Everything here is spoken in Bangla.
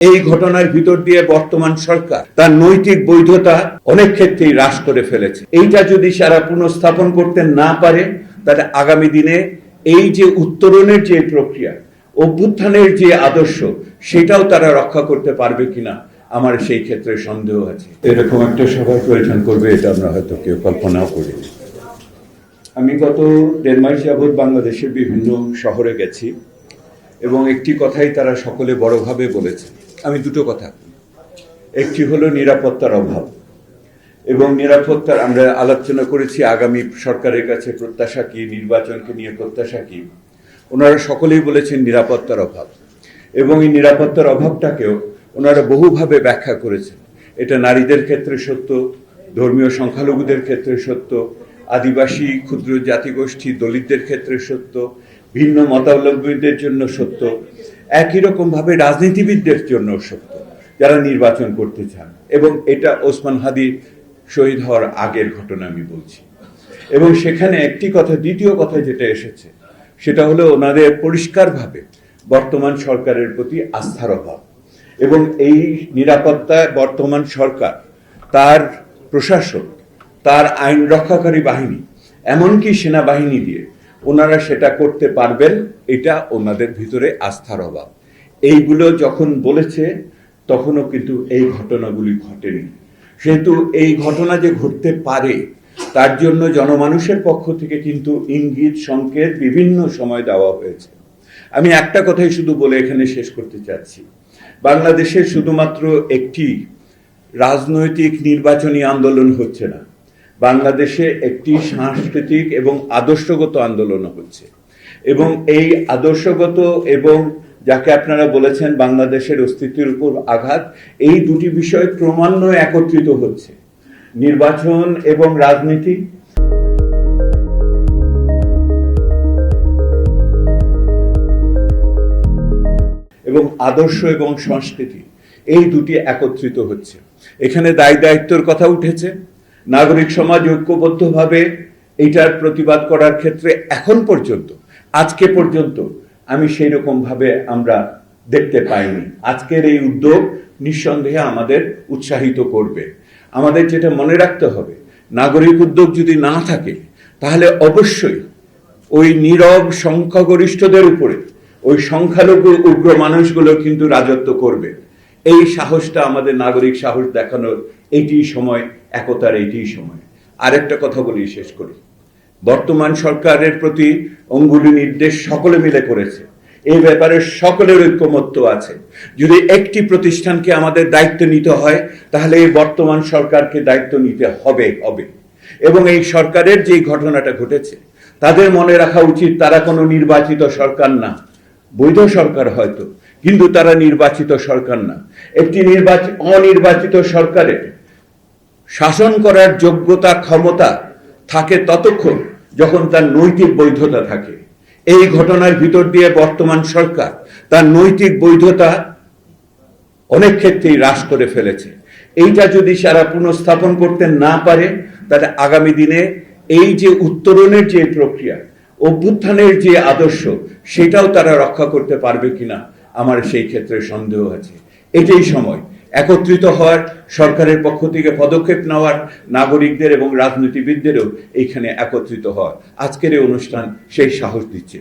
এই ঘটনার ভিতর দিয়ে বর্তমান সরকার তার নৈতিক বৈধতা অনেক ক্ষেত্রেই হ্রাস করে ফেলেছে। এইটা যদি সারা পুনঃস্থাপন করতে না পারে, তাহলে আগামী দিনে এই যে উত্তরণের যে প্রক্রিয়া, অভ্যুত্থানের যে আদর্শ, সেটাও তারা রক্ষা করতে পারবে কিনা আমার সেই ক্ষেত্রে সন্দেহ আছে। এরকম একটা সভার প্রয়োজন করবে, এটা আমরা হয়তো কেউ কল্পনাও করিনি। আমি গত 1.5 মাস যাবৎ বাংলাদেশের বিভিন্ন শহরে গেছি এবং একটি কথাই তারা সকলে বড়ভাবে বলেছে। আমি দুটো কথা, একটি হলো নিরাপত্তার অভাব, এবং নিরাপত্তার আমরা আলোচনা করেছি আগামী সরকারের কাছে প্রত্যাশা কি, নির্বাচনকে নিয়ে প্রত্যাশা কি। ওনারা সকলেই বলেছেন নিরাপত্তার অভাব, এবং এই নিরাপত্তার অভাবটাকেও ওনারা বহুভাবে ব্যাখ্যা করেছেন। এটা নারীদের ক্ষেত্রে সত্য, ধর্মীয় সংখ্যালঘুদের ক্ষেত্রে সত্য, আদিবাসী ক্ষুদ্র জাতিগোষ্ঠী দলিতদের ক্ষেত্রে সত্য, ভিন্ন মতাবলম্বীদের জন্য সত্য, একই রকমভাবে রাজনীতিবিদদের জন্য সত্য যারা নির্বাচন করতে চান। এবং এটা ওসমান হাদি শহীদ হওয়ার আগের ঘটনা আমি বলছি। এবং সেখানে একটি কথা, দ্বিতীয় কথা যেটা এসেছে সেটা হলো ওনাদের পরিষ্কারভাবে বর্তমান সরকারের প্রতি আস্থার অভাব। এবং এই নিরাপত্তায় বর্তমান সরকার, তার প্রশাসন, তার আইন রক্ষাকারী বাহিনী, এমনকি সেনাবাহিনী দিয়ে ওনারা সেটা করতে পারবেন, এটা ওনাদের ভিতরে আস্থার অভাব। এইগুলো যখন বলেছে তখনও কিন্তু এই ঘটনাগুলি ঘটেনি। সেহেতু এই ঘটনা যে ঘটতে পারে তার জন্য জনমানুষের পক্ষ থেকে কিন্তু ইঙ্গিত সংকেত বিভিন্ন সময় দেওয়া হয়েছে। আমি একটা কথাই শুধু বলে এখানে শেষ করতে চাচ্ছি, বাংলাদেশে শুধুমাত্র একটি রাজনৈতিক নির্বাচনী আন্দোলন হচ্ছে না, বাংলাদেশে একটি সাংস্কৃতিক এবং আদর্শগত আন্দোলন হচ্ছে। এবং এই আদর্শগত এবং যাকে আপনারা বলেছেন বাংলাদেশের অস্তিত্বের উপর আঘাত, এই দুটি বিষয় ক্রমান্বয়ে একত্রিত হচ্ছে। নির্বাচন এবং রাজনীতি, এবং আদর্শ এবং সংস্কৃতি, এই দুটি একত্রিত হচ্ছে। এখানে দায় দায়িত্বের কথা উঠেছে। নাগরিক সমাজ ঐক্যবদ্ধভাবে এইটার প্রতিবাদ করার ক্ষেত্রে এখন পর্যন্ত, আজকে পর্যন্ত আমি সেই রকম ভাবে আমরা দেখতে পাইনি। আজকের এই উদ্যোগ নিঃসন্দেহে আমাদের উৎসাহিত করবে। আমাদের যেটা মনে রাখতে হবে, নাগরিক উদ্যোগ যদি না থাকে তাহলে অবশ্যই ওই নীরব সংখ্যাগরিষ্ঠদের উপরে ওই সংখ্যালঘু উগ্র মানুষগুলো কিন্তু রাজত্ব করবে। এই সাহসটা আমাদের, নাগরিক সাহস দেখানোর এইটি সময়, একতার এইটি সময়। আরেকটা কথা বলি, শেষ করি। বর্তমান সরকারের প্রতি অঙ্গুলি নির্দেশ সকলে মিলে করেছে, এই ব্যাপারে সকলের ঐক্যমত্য আছে। যদি একটি প্রতিষ্ঠানকে আমাদের দায়িত্ব নিতে হয় তাহলে এই বর্তমান সরকারকে দায়িত্ব নিতে হবে। এবং এই সরকারের যে ঘটনাটা ঘটেছে, তাদের মনে রাখা উচিত তারা কোনো নির্বাচিত সরকার না, বৈধ সরকার হয়তো, কিন্তু তারা নির্বাচিত সরকার না। একটি অনির্বাচিত সরকারের শাসন করার যোগ্যতা, ক্ষমতা থাকে ততক্ষণ যখন তার নৈতিক বৈধতা থাকে। এই ঘটনার ভিতর দিয়ে বর্তমান সরকার তার নৈতিক বৈধতা অনেক ক্ষেত্রেই হ্রাস করে ফেলেছে। এইটা যদি সারা পুনঃস্থাপন করতে না পারে, তাহলে আগামী দিনে এই যে উত্তরণের যে প্রক্রিয়া, অভ্যুত্থানের যে আদর্শ, সেটাও তারা রক্ষা করতে পারবে কিনা আমার সেই ক্ষেত্রে সন্দেহ আছে। এটাই সময় একত্রিত হওয়ার, সরকারের পক্ষ থেকে পদক্ষেপ নেওয়ার, নাগরিকদের এবং রাজনীতিবিদদেরও এইখানে একত্রিত হওয়ার। আজকের এই অনুষ্ঠান সেই সাহস দিচ্ছে।